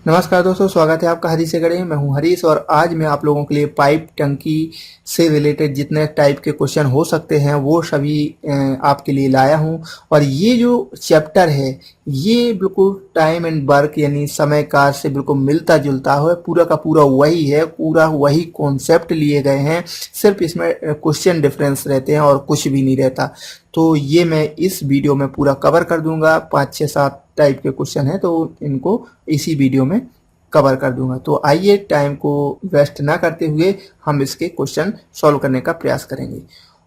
नमस्कार दोस्तों, स्वागत है आपका हरीश अकेडमी में। हूं हरीश और आज मैं आप लोगों के लिए पाइप टंकी से रिलेटेड जितने टाइप के क्वेश्चन हो सकते हैं वो सभी आपके लिए लाया हूं। और ये जो चैप्टर है ये बिल्कुल टाइम एंड वर्क यानी समय काल से बिल्कुल मिलता जुलता है। पूरा का पूरा वही है, पूरा वही कॉन्सेप्ट लिए गए हैं, सिर्फ इसमें क्वेश्चन डिफरेंस रहते हैं और कुछ भी नहीं रहता। तो ये मैं इस वीडियो में पूरा कवर कर दूंगा। 5 6 7 टाइप के क्वेश्चन है तो इनको इसी वीडियो में कवर कर दूंगा। तो आइए टाइम को वेस्ट ना करते हुए हम इसके क्वेश्चन सॉल्व करने का प्रयास करेंगे।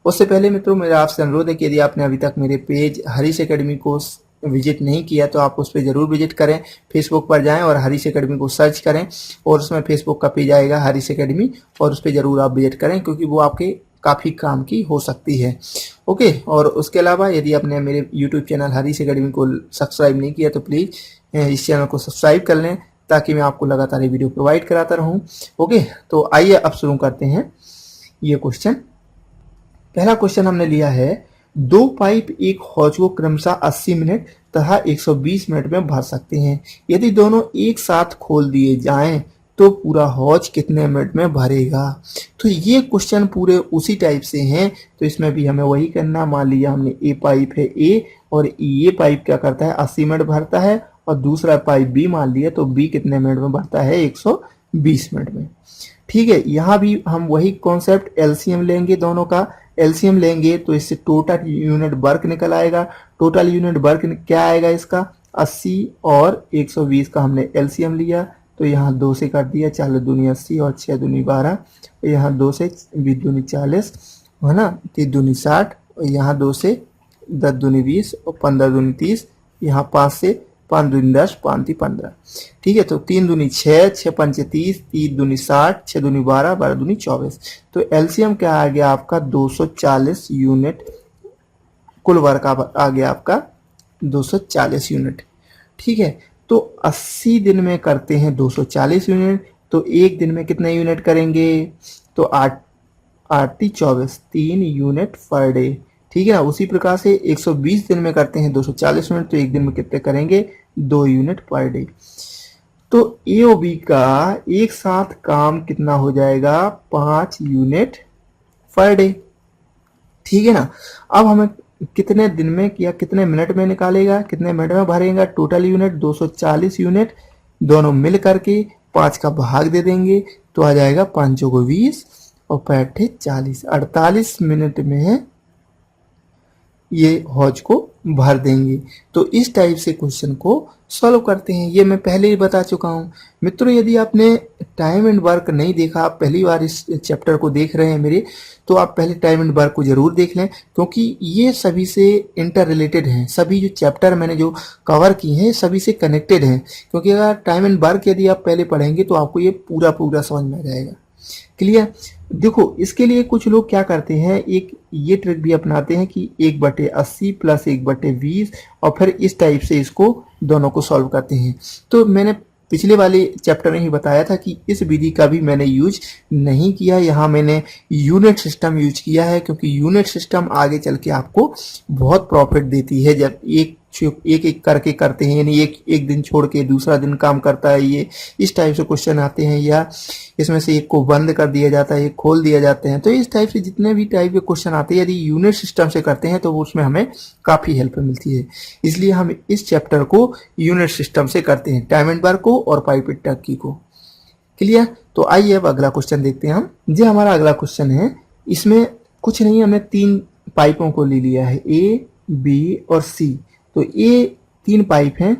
उससे पहले मित्रों मेरा आपसे अनुरोध है कि यदि आपने अभी तक मेरे पेज हरीश अकेडमी को विजिट नहीं किया तो आप उस पर जरूर विजिट करें। फेसबुक पर जाएं और हरीश अकेडमी को सर्च करें और उसमें फेसबुक का पेज आएगा हरीश अकेडमी, और उस पर जरूर आप विजिट करें क्योंकि वो आपके काफ़ी काम की हो सकती है। ओके, और उसके अलावा यदि आपने मेरे यूट्यूब चैनल हरीश अकेडमी को सब्सक्राइब नहीं किया तो प्लीज़ इस चैनल को सब्सक्राइब कर लें ताकि मैं आपको लगातार ये वीडियो प्रोवाइड कराता रहूं। ओके, तो आइए अब शुरू करते हैं ये क्वेश्चन। पहला क्वेश्चन हमने लिया है, दो पाइप एक हौज को क्रमशः 80 मिनट तथा 120 मिनट में भर सकते हैं। यदि दोनों एक साथ खोल दिए जाएं तो पूरा हौज कितने मिनट में भरेगा। तो ये क्वेश्चन पूरे उसी टाइप से हैं, तो इसमें भी हमें वही करना। मान लिया हमने ए पाइप है ए और ये पाइप क्या करता है 80 मिनट भरता है, और दूसरा पाइप बी मान लिया तो बी कितने मिनट में भरता है 120 मिनट में। ठीक है, यहाँ भी हम वही कॉन्सेप्ट एलसीएम लेंगे, दोनों का एलसीएम लेंगे तो इससे टोटल यूनिट वर्क निकल आएगा। टोटल यूनिट वर्क क्या आएगा इसका 80 और 120 का हमने एलसीएम लिया तो यहाँ 2 से काट दिया, 4 दूनी 80 और 6 दूनी 12, यहाँ 2 से 20 दूनी 40 है ना, 3 दूनी 60 और यहाँ 2 से 10 दूनी 20 और 15 दूनी 30, यहाँ 5 से 5 दूनी 10, 5 3 15। ठीक है, तो 3 दूनी 6, 6 पंचे 30, 3 दूनी 60, 6 दूनी 12, 12 दूनी 24। तो एलसीएम क्या आ गया आपका 240 यूनिट, कुल वर्क आ गया आपका 240 यूनिट। ठीक है, तो 80 दिन में करते हैं 240 यूनिट, तो एक दिन में कितने यूनिट करेंगे, तो 8 8 24 3 यूनिट पर डे। ठीक है ना, उसी प्रकार से 120 दिन में करते हैं 240 यूनिट, तो एक दिन में कितने करेंगे 2 यूनिट पर डे। तो ए और बी का एक साथ काम कितना हो जाएगा 5 यूनिट पर डे। ठीक है ना, अब हमें कितने दिन में या कितने मिनट में निकालेगा, कितने मिनट में भरेगा। टोटल यूनिट 240 यूनिट, दोनों मिल करके 5 का भाग दे देंगे तो आ जाएगा 5 चौको 20 और 5 40, 48 मिनट में ये हौज को भर देंगे। तो इस टाइप से क्वेश्चन को सॉल्व करते हैं। ये मैं पहले ही बता चुका हूँ मित्रों। यदि आपने टाइम एंड वर्क नहीं देखा, आप पहली बार इस चैप्टर को देख रहे हैं मेरे, तो आप पहले टाइम एंड वर्क को जरूर देख लें क्योंकि ये सभी से इंटर रिलेटेड हैं। सभी जो चैप्टर मैंने जो कवर किए हैं सभी से कनेक्टेड हैं, क्योंकि अगर टाइम एंड वर्क यदि आप पहले पढ़ेंगे तो आपको ये पूरा पूरा समझ में आ जाएगा। क्लियर। देखो, इसके लिए कुछ लोग क्या करते हैं, एक ये ट्रिक भी अपनाते हैं कि 1/80 प्लस 1/20 और फिर इस टाइप से इसको दोनों को सॉल्व करते हैं। तो मैंने पिछले वाले चैप्टर में ही बताया था कि इस विधि का भी मैंने यूज नहीं किया। यहाँ मैंने यूनिट सिस्टम यूज किया है क्योंकि यूनिट सिस्टम आगे चल के आपको बहुत प्रॉफिट देती है। जब एक एक करके करते हैं, यानी एक दिन छोड़ के दूसरा दिन काम करता है, ये इस टाइप से क्वेश्चन आते हैं, या इसमें से एक को बंद कर दिया जाता है, एक खोल दिया जाते हैं। तो इस टाइप से जितने भी टाइप के क्वेश्चन आते हैं यदि यूनिट सिस्टम से करते हैं तो उसमें हमें काफ़ी हेल्प मिलती है। इसलिए हम इस चैप्टर को यूनिट सिस्टम से करते हैं, टाइम एंड वर्क को और पाइप टंकी को। क्लियर। तो आइए अब अगला क्वेश्चन देखते हैं हम। जो हमारा अगला क्वेश्चन है इसमें कुछ नहीं, हमने 3 पाइपों को ले लिया है, ए बी और सी। तो ये 3 पाइप हैं,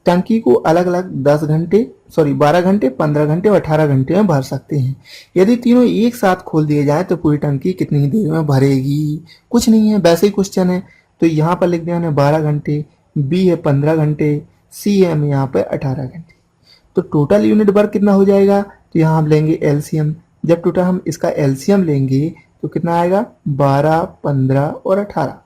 टंकी को अलग अलग 12 घंटे 15 घंटे और 18 घंटे में भर सकते हैं। यदि तीनों एक साथ खोल दिए जाए तो पूरी टंकी कितनी ही देर में भरेगी। कुछ नहीं है, वैसे ही क्वेश्चन है। तो यहाँ पर लिख दिया हमने 12 घंटे, बी है 15 घंटे, सी है हम यहाँ पे 18 घंटे। तो टोटल यूनिट वर्क कितना हो जाएगा, तो यहाँ हम लेंगे एलसीएम। जब टोटल हम इसका एलसीएम लेंगे तो कितना आएगा 12, 15 और 18।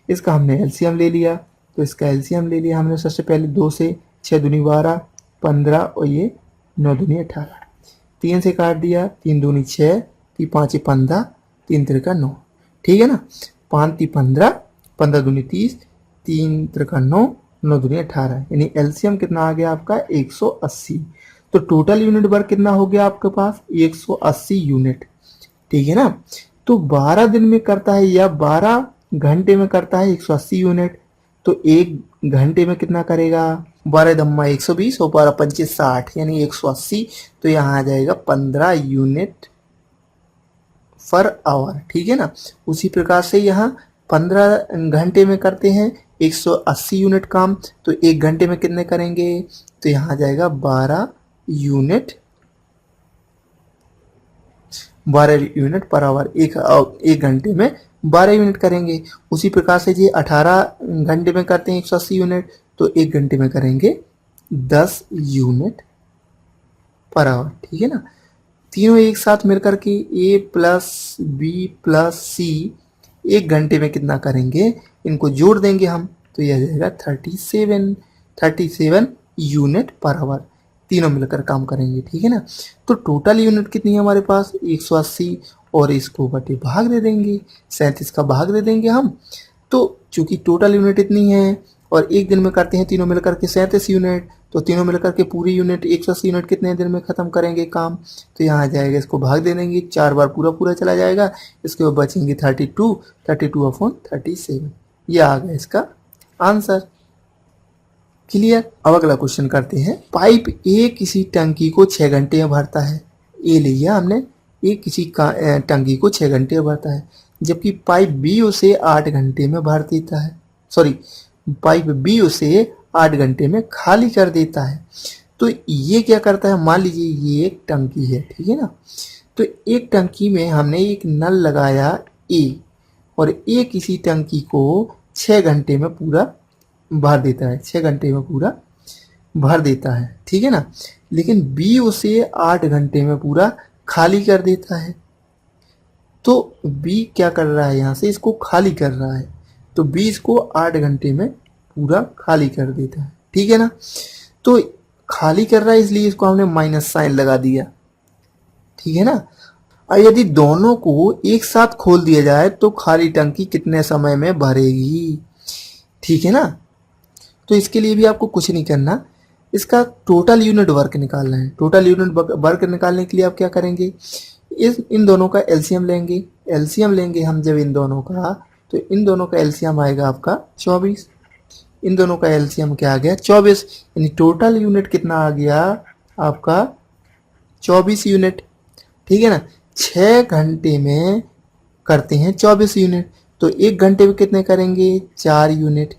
इसका हमने एलसीएम ले लिया, तो इसका एलसीएम ले लिया हमने सबसे पहले 2 से, 6 दूनी 12, 15 और ये 9 दूनी 18। 3 से काट दिया, 3 दूनी 6, 3 5 15, 3 त्रिका 9। ठीक है ना, 5 3 15, 15 दूनी 30, 3 त्रिका 9 9 दूनी 18, यानी एलसीएम कितना आ गया आपका 180। तो टोटल यूनिट वर्क कितना हो गया आपके पास 180 यूनिट, ठीक है ना। तो 12 दिन में करता है या 12 घंटे में करता है 180 यूनिट, तो एक घंटे में कितना करेगा 12 दम्मा 120 और 12 पंचे 60 यानी 180। तो यहाँ आ जाएगा 15 यूनिट पर आवर, ठीक है ना। उसी प्रकार से यहाँ 15 घंटे में करते हैं 180 यूनिट काम, तो एक घंटे में कितने करेंगे, तो यहाँ आ जाएगा 12 यूनिट 12 यूनिट पर आवर। एक घंटे में 12 यूनिट करेंगे। उसी प्रकार से जी 18 घंटे में करते हैं 180 यूनिट, तो एक घंटे में करेंगे 10 यूनिट पर आवर, ठीक है ना। तीनों एक साथ मिलकर के ए प्लस बी प्लस सी एक घंटे में कितना करेंगे, इनको जोड़ देंगे हम, तो यह जाएगा 37 यूनिट पर आवर। तीनों मिलकर काम करेंगे, ठीक है ना। तो टोटल यूनिट कितनी है हमारे पास 180, और इसको बटे भाग दे देंगे 37 का भाग दे देंगे हम। तो चूंकि टोटल यूनिट इतनी है और एक दिन में करते हैं तीनों मिलकर के 37 यूनिट, तो तीनों मिलकर के पूरी यूनिट 180 यूनिट कितने दिन में खत्म करेंगे काम, तो यहाँ आ जाएगा, इसको भाग दे देंगे 4 बार पूरा पूरा चला जाएगा, इसके बाद बचेंगे 32/37। ये आ गया इसका आंसर। क्लियर। अब अगला क्वेश्चन करते हैं। पाइप ए किसी टंकी को 6 घंटे में भरता है। ए लिया हमने, ए किसी टंकी को 6 घंटे में भरता है, जबकि पाइप बी उसे 8 घंटे में भर देता है। पाइप बी उसे 8 घंटे में खाली कर देता है। तो ये क्या करता है, मान लीजिए ये एक टंकी है, ठीक है ना। तो एक टंकी में हमने एक नल लगाया ए, और ए किसी टंकी को 6 घंटे में पूरा भर देता है, 6 घंटे में पूरा भर देता है, ठीक है ना। लेकिन बी उसे 8 घंटे में पूरा खाली कर देता है। तो बी क्या कर रहा है, यहाँ से इसको खाली कर रहा है, तो बी इसको 8 घंटे में पूरा खाली कर देता है, ठीक है ना। तो खाली कर रहा है इसलिए इसको हमने माइनस साइन लगा दिया, ठीक है ना। और यदि दोनों को एक साथ खोल दिया जाए तो खाली टंकी कितने समय में भरेगी, ठीक है ना। तो इसके लिए भी आपको कुछ नहीं करना, इसका टोटल यूनिट वर्क निकालना है। टोटल यूनिट वर्क निकालने के लिए आप क्या करेंगे, इन दोनों का एलसीएम लेंगे। एलसीएम लेंगे हम जब इन दोनों का, तो इन दोनों का एलसीएम आएगा आपका 24। इन दोनों का एलसीएम क्या आ गया 24, यानी टोटल यूनिट कितना आ गया आपका 24 यूनिट, ठीक है ना। 6 घंटे में करते हैं 24 यूनिट, तो एक घंटे में कितने करेंगे 4 यूनिट,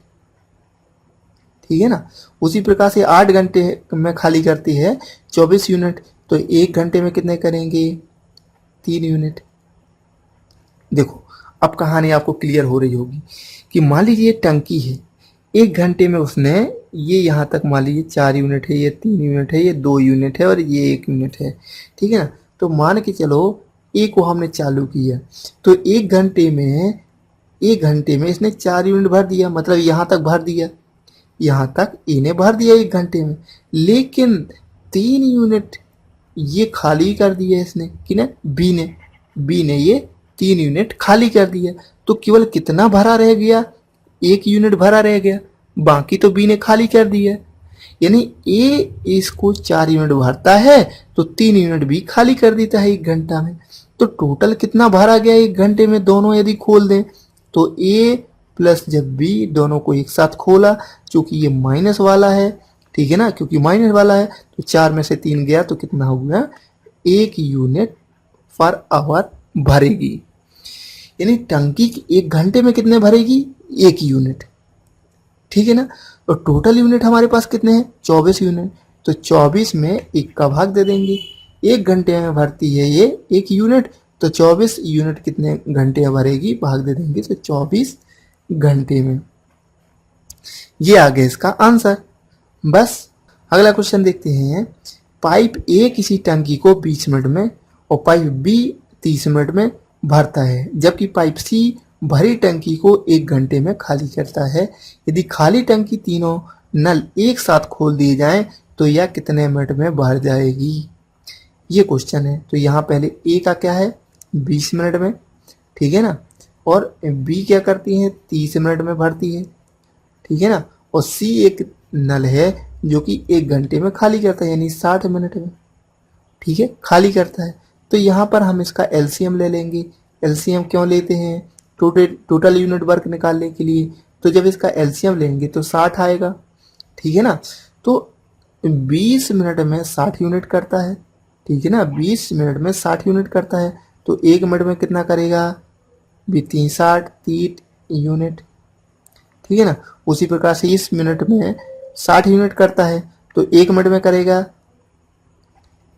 ठीक है ना। उसी प्रकार से 8 घंटे में खाली करती है 24 यूनिट, तो एक घंटे में कितने करेंगे 3 यूनिट। देखो अब कहानी आपको क्लियर हो रही होगी कि मान लीजिए टंकी है, एक घंटे में उसने ये यहाँ तक मान लीजिए 4 यूनिट है, ये 3 यूनिट है, ये 2 यूनिट है और ये 1 यूनिट है, ठीक है ना। तो मान के चलो ए को हमने चालू किया, तो एक घंटे में इसने 4 यूनिट भर दिया, मतलब यहाँ तक भर दिया, यहाँ तक ए ने भर दिया एक घंटे में। लेकिन 3 यूनिट ये खाली कर दिया इसने, किने बी ने ये 3 यूनिट खाली कर दिया। तो केवल कितना भरा रह गया, 1 यूनिट भरा रह गया, बाकी तो बी ने खाली कर दिया। यानी ए इसको 4 यूनिट भरता है तो 3 यूनिट भी खाली कर देता है 1 घंटा में। तो टोटल कितना भरा गया 1 घंटे में, दोनों यदि खोल दें तो ए प्लस जब बी दोनों को एक साथ खोला, चूंकि ये माइनस वाला है, ठीक है ना, क्योंकि माइनस वाला है तो 4 में से 3 गया तो कितना हो गया 1 यूनिट पर आवर भरेगी। यानी टंकी 1 घंटे में कितने भरेगी 1 यूनिट, ठीक है ना। और टोटल यूनिट हमारे पास कितने हैं 24 यूनिट, तो 24 में 1 का भाग दे देंगे। 1 घंटे में भरती है ये 1 यूनिट, तो 24 यूनिट कितने घंटे में भरेगी, भाग दे देंगे तो 24 घंटे में। ये आ गया इसका आंसर। बस अगला क्वेश्चन देखते हैं। पाइप ए किसी टंकी को 20 मिनट में और पाइप बी 30 मिनट में भरता है, जबकि पाइप सी भरी टंकी को 1 घंटे में खाली करता है। यदि खाली टंकी तीनों नल एक साथ खोल दिए जाएं तो यह कितने मिनट में भर जाएगी, ये क्वेश्चन है। तो यहाँ पहले ए का क्या है 20 मिनट में, ठीक है ना, और बी क्या करती है 30 मिनट में भरती है, ठीक है ना, और सी एक नल है जो कि 1 घंटे में खाली करता है, यानी 60 मिनट में, ठीक है, खाली करता है। तो यहाँ पर हम इसका एलसीएम ले लेंगे। एलसीएम क्यों लेते हैं? टोटल यूनिट वर्क निकालने के लिए। तो जब इसका एलसीएम लेंगे तो 60 आएगा, ठीक है ना। तो 20 मिनट में 60 यूनिट करता है, ठीक है ना, 20 मिनट में 60 यूनिट करता है। तो 1 मिनट में कितना करेगा? भी 30 यूनिट, ठीक है ना। उसी प्रकार से इस मिनट में 60 यूनिट करता है, तो 1 मिनट में करेगा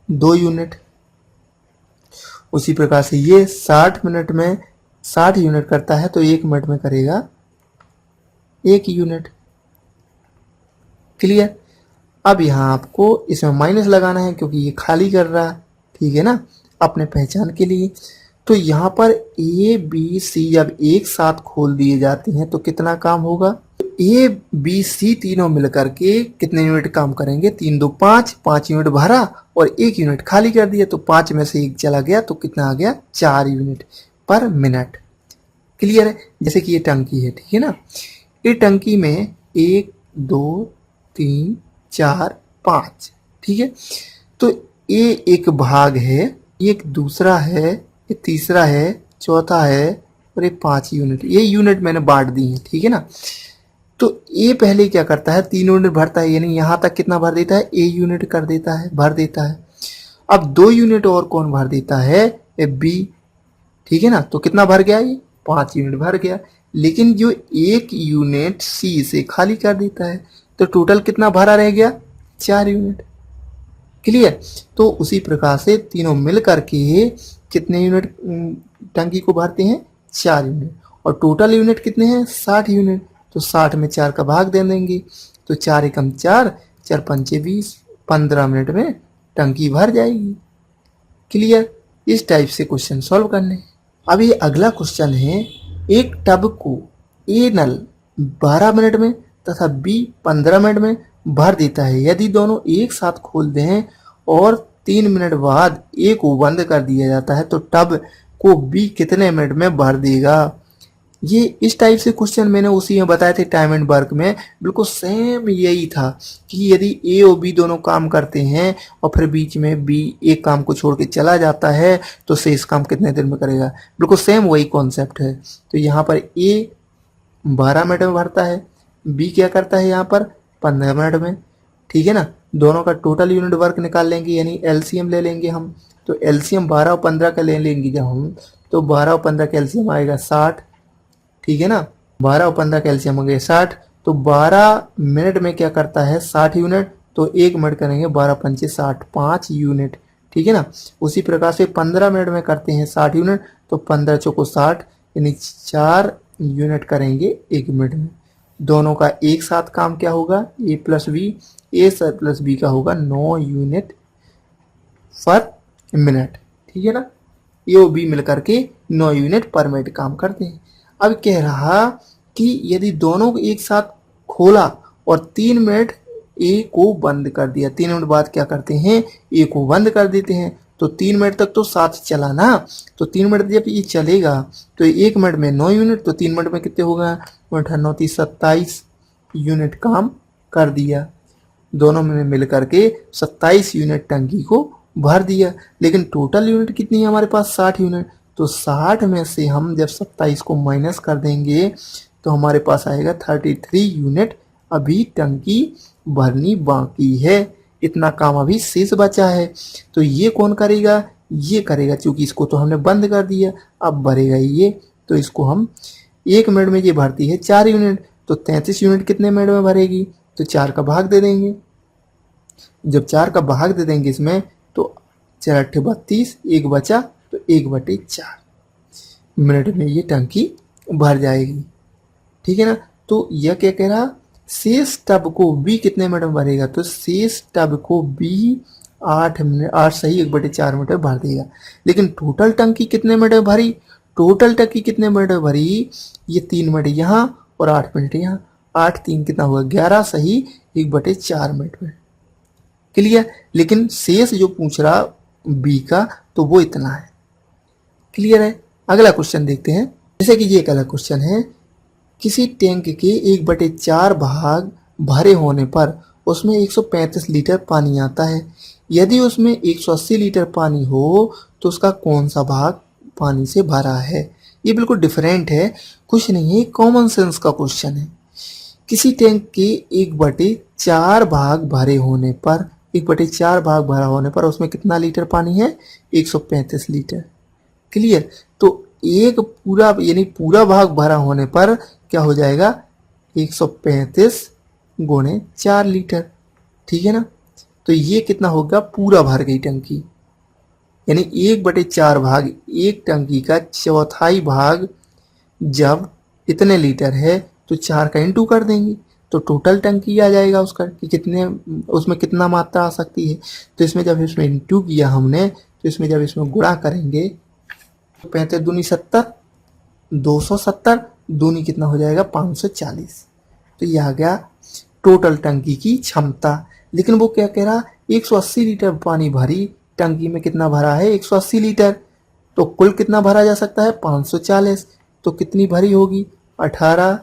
2 यूनिट। उसी प्रकार से ये 60 मिनट में 60 यूनिट करता है, तो 1 मिनट में करेगा 1 यूनिट। क्लियर? अब यहाँ आपको इसमें माइनस लगाना है क्योंकि ये खाली कर रहा है, ठीक है ना, अपने पहचान के लिए। तो यहाँ पर ए बी सी जब एक साथ खोल दिए जाते हैं तो कितना काम होगा? ए बी सी तीनों मिलकर के कितने यूनिट काम करेंगे? 3 2 5, 5 यूनिट भरा और 1 यूनिट खाली कर दिया, तो 5 में से 1 चला गया, तो कितना आ गया? 4 यूनिट पर मिनट। क्लियर है? जैसे कि ये टंकी है, ठीक है ना, ये टंकी में 1 2 3 4 5, ठीक है। तो ये एक भाग है, एक दूसरा है, ये तीसरा है, चौथा है और ये 5 यूनिट, ये यूनिट मैंने बांट दी है, ठीक है ना। तो ए पहले क्या करता है? 3 यूनिट भरता है, यानी यहां तक कितना भर देता है? ए यूनिट कर देता है, भर देता है। अब 2 यूनिट और कौन भर देता है? बी, ठीक है ना। तो कितना भर गया? ये 5 यूनिट भर गया। लेकिन जो 1 यूनिट सी से खाली कर देता है, तो टोटल कितना भरा रह गया? 4 यूनिट। क्लियर? तो उसी प्रकार से तीनों मिल करके कितने यूनिट टंकी को भरते हैं? 4 यूनिट। और टोटल यूनिट कितने हैं? 60 यूनिट। तो 60 में 4 का भाग दे देंगे, तो 4 एकम 4, 4 पंचे 20, 15 मिनट में टंकी भर जाएगी। क्लियर? इस टाइप से क्वेश्चन सॉल्व करने। अब ये अगला क्वेश्चन है, एक टब को ए नल 12 मिनट में तथा बी 15 मिनट में भर देता है। यदि दोनों एक साथ खोल दें और 3 मिनट बाद ए को बंद कर दिया जाता है, तो टब को बी कितने मिनट में भर देगा? ये इस टाइप से क्वेश्चन मैंने उसी में बताए थे टाइम एंड वर्क में, बिल्कुल सेम यही था कि यदि ए और बी दोनों काम करते हैं और फिर बीच में बी एक काम को छोड़ के चला जाता है, तो शेष काम कितने देर में करेगा? बिल्कुल सेम वही कॉन्सेप्ट है। तो यहाँ पर ए 12 मिनट में भरता है, बी क्या करता है यहाँ पर? 15 मिनट में, ठीक है ना। दोनों का टोटल यूनिट वर्क निकाल लेंगे, यानी एलसीएम ले लेंगे हम। तो एलसीएम 12 और 15 का ले लेंगे जब हम, तो 12 और 15 का एलसीएम आएगा 60, ठीक है ना। 12 और 15 का एलसीएम हो गया 60। तो 12 मिनट में क्या करता है? 60 यूनिट। तो 1 मिनट करेंगे 12 पंचे 60, 5 यूनिट, ठीक है ना। उसी प्रकार से 15 मिनट में करते हैं 60 यूनिट, तो 15 चौको 60, यानी 4 यूनिट करेंगे 1 मिनट में। दोनों का एक साथ काम क्या होगा? ए प्लस बी, ए सर प्लस बी का होगा 9 यूनिट पर मिनट, ठीक है ना। ए और बी मिलकर के 9 यूनिट पर मिनट काम करते हैं। अब कह रहा कि यदि दोनों को एक साथ खोला और 3 मिनट ए को बंद कर दिया, 3 मिनट बाद क्या करते हैं? ए को बंद कर देते हैं। तो 3 मिनट तक तो साथ चला ना, तो 3 मिनट जब ये चलेगा तो 1 मिनट में 9 यूनिट, तो 3 मिनट में कितने होगा? 9 27 यूनिट काम कर दिया। दोनों में मिल करके 27 यूनिट टंकी को भर दिया। लेकिन टोटल यूनिट कितनी है हमारे पास? 60 यूनिट। तो 60 में से हम जब 27 को माइनस कर देंगे तो हमारे पास आएगा 33 यूनिट अभी टंकी भरनी बाकी है। इतना काम अभी शेष बचा है। तो ये कौन करेगा? ये करेगा, क्योंकि इसको तो हमने बंद कर दिया, अब भरेगा ये। तो इसको हम 1 मिनट में ये भरती है 4 यूनिट, तो 33 यूनिट कितने मिनट में भरेगी? तो 4 का भाग दे देंगे। जब 4 का भाग दे देंगे इसमें, तो 4 8 32, 1 बचा, तो 1/4 मिनट में ये टंकी भर जाएगी, ठीक है ना। तो यह क्या कह रहा? शेष टब को बी कितने मिनट में भरेगा? तो शेष टब को बी 8 मिनट, 8 सही 1/4 मिनट में भर देगा। लेकिन टोटल टंकी कितने मिनट में भरी? टोटल टंकी कितने मिनट में भरी? ये 3 मिनट यहाँ और 8 मिनट यहाँ, 8 3 कितना हुआ? 11 सही 1/4 मिनट में। क्लियर? लेकिन शेष जो पूछ रहा बी का, तो वो इतना है। क्लियर है? अगला क्वेश्चन देखते हैं। जैसे कि ये एक अलग क्वेश्चन है, किसी टैंक के 1/4 भाग भरे होने पर उसमें 135 लीटर पानी आता है। यदि उसमें 180 लीटर पानी हो तो उसका कौन सा भाग पानी से भरा है। ये बिल्कुल डिफरेंट है, कुछ नहीं है, कॉमन सेंस का क्वेश्चन है। किसी टैंक के 1/4 भाग भरे होने पर 1/4 भाग भरा होने पर उसमें कितना लीटर पानी है, 135 लीटर। क्लियर। तो एक पूरा यानी पूरा भाग भरा होने पर क्या हो जाएगा, 135 गुणे 4 लीटर। ठीक है ना। तो ये कितना होगा, पूरा भर गई टंकी, यानी 1/4 भाग, एक टंकी का चौथाई भाग जब इतने लीटर है तो 4 का इंटू कर देंगे तो टोटल टंकी आ जाएगा उसका कि कितने, उसमें कितना मात्रा आ सकती है। तो इसमें जब इसमें इंटू किया हमने तो इसमें जब इसमें गुणा करेंगे तो 35 दूनी 70, 270 दूनी कितना हो जाएगा, 540। तो ये आ गया टोटल टंकी की क्षमता। लेकिन वो क्या कह रहा, 180 लीटर पानी भरी टंकी में कितना भरा है, 180 लीटर। तो कुल कितना भरा जा सकता है, 540। तो कितनी भरी होगी, 18,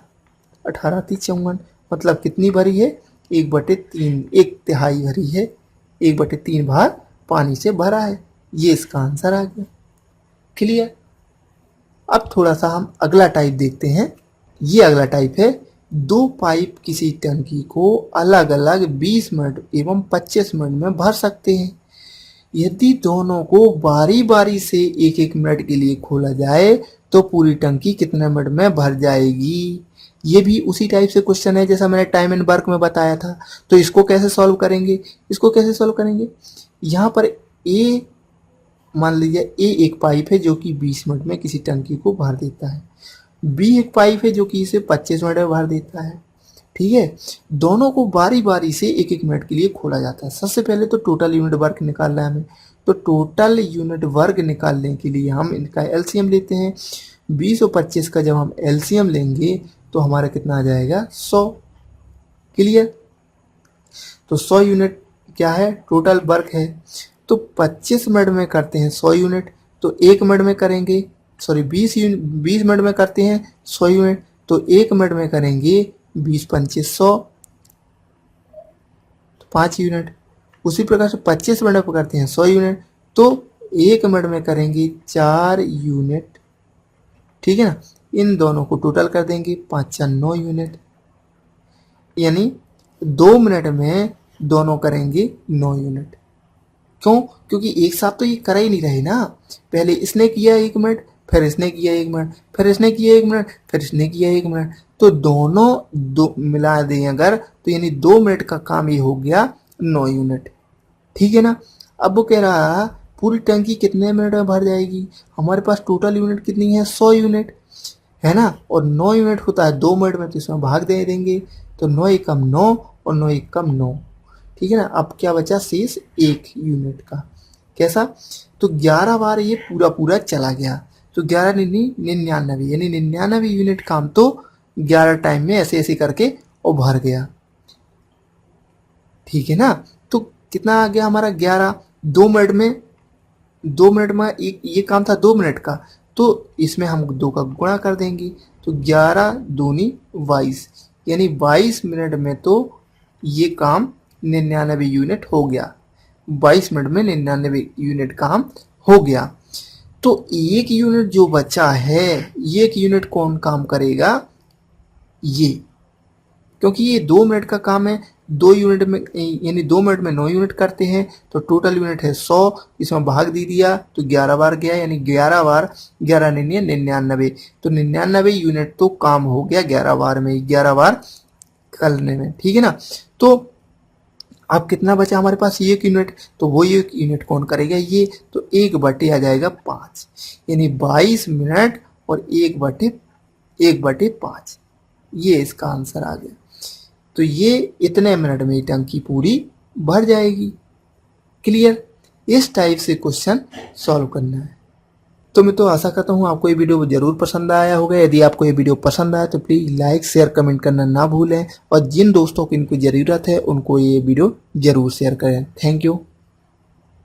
18 × 3 = 54, मतलब कितनी भरी है, 1/3, 1/3 भरी है, 1/3 भाग पानी से भरा है। ये इसका आंसर आ गया। क्लियर। अब थोड़ा सा हम अगला टाइप देखते हैं। ये अगला टाइप है, दो पाइप किसी टंकी को अलग अलग 20 मिनट एवं 25 मिनट में भर सकते हैं। यदि दोनों को बारी बारी से 1-1 मिनट के लिए खोला जाए तो पूरी टंकी कितने मिनट में भर जाएगी। ये भी उसी टाइप से क्वेश्चन है जैसा मैंने टाइम एंड वर्क में बताया था। तो इसको कैसे सॉल्व करेंगे, यहाँ पर ए, मान लीजिए ए एक पाइप है जो कि 20 मिनट में किसी टंकी को भर देता है, बी एक पाइप है जो कि इसे 25 मिनट में भर देता है। ठीक है। दोनों को बारी बारी से 1-1 मिनट के लिए खोला जाता है। सबसे पहले तो टोटल यूनिट वर्क निकालना है हमें। तो टोटल यूनिट वर्क निकालने के लिए हम इनका एलसीएम लेते हैं। 20 और 25 का जब हम एलसीएम लेंगे तो हमारा कितना आ जाएगा, 100। क्लियर। तो 100 यूनिट क्या है, टोटल वर्क है। तो 25 मिनट में करते हैं 100 यूनिट, तो 1 मिनट में करेंगे, सॉरी 20 मिनट में करते हैं 100 यूनिट, तो 1 मिनट में करेंगे 20×5 = 100, तो 5 यूनिट। उसी प्रकार से 25 मिनट में करते हैं 100 यूनिट, तो 1 मिनट में करेंगे 4 यूनिट। ठीक है ना। इन दोनों को टोटल कर देंगे, 5×4 = 9 यूनिट, यानी 2 मिनट में दोनों करेंगे 9 यूनिट। क्यों, क्योंकि एक साथ तो ये कर ही नहीं रहे ना। पहले इसने किया 1 मिनट, फिर इसने किया 1 मिनट, फिर इसने किया 1 मिनट, फिर इसने किया 1 मिनट, तो दोनों दो मिला दें अगर तो यानी 2 मिनट का काम ये हो गया 9 यूनिट। ठीक है ना। अब वो कह रहा है पूरी टंकी कितने मिनट में भर जाएगी। हमारे पास टोटल यूनिट कितनी है, 100 यूनिट है ना, और 9 यूनिट होता है 2 मिनट में, तो इसमें भाग दे देंगे। तो 9 × 9 और 9 × 9। ठीक है ना। अब क्या बचा, शेष 1 यूनिट का। कैसा, तो 11 बार ये पूरा चला गया, तो 11 × 99, यानी 99 यूनिट काम तो 11 टाइम में ऐसे ऐसे करके और भर गया। ठीक है ना। तो कितना आ गया हमारा, 11। 2 मिनट में ये काम था 2 मिनट का, तो इसमें हम 2 का गुणा कर देंगे, तो 11 दूनी 22, यानी 22 मिनट में तो ये काम 99 यूनिट हो गया। 22 मिनट में 99 यूनिट काम हो गया। तो 1 यूनिट जो बचा है, ये 1 यूनिट कौन काम करेगा, ये, क्योंकि ये 2 मिनट का काम है। 2 यूनिट में यानी 2 मिनट में 9 यूनिट करते हैं, तो टोटल यूनिट है 100, इसमें भाग दे दिया तो 11 बार गया, यानी 11 बार 11 × 9 = 99, तो 99 यूनिट तो काम हो गया 11 बार में, 11 बार करने में। ठीक है ना। तो अब कितना बचा हमारे पास, 1 यूनिट, तो वो 1 यूनिट कौन करेगा, ये, तो 1/, आ जाएगा 5, यानी 22 मिनट और 1/5, ये इसका आंसर आ गया। तो ये इतने मिनट में टंकी पूरी भर जाएगी। क्लियर। इस टाइप से क्वेश्चन सॉल्व करना है। तो मैं तो आशा करता हूँ आपको ये वीडियो जरूर पसंद आया होगा। यदि आपको ये वीडियो पसंद आया तो प्लीज़ लाइक, शेयर, कमेंट करना ना भूलें, और जिन दोस्तों को इनको ज़रूरत है उनको ये वीडियो जरूर शेयर करें। Thank you.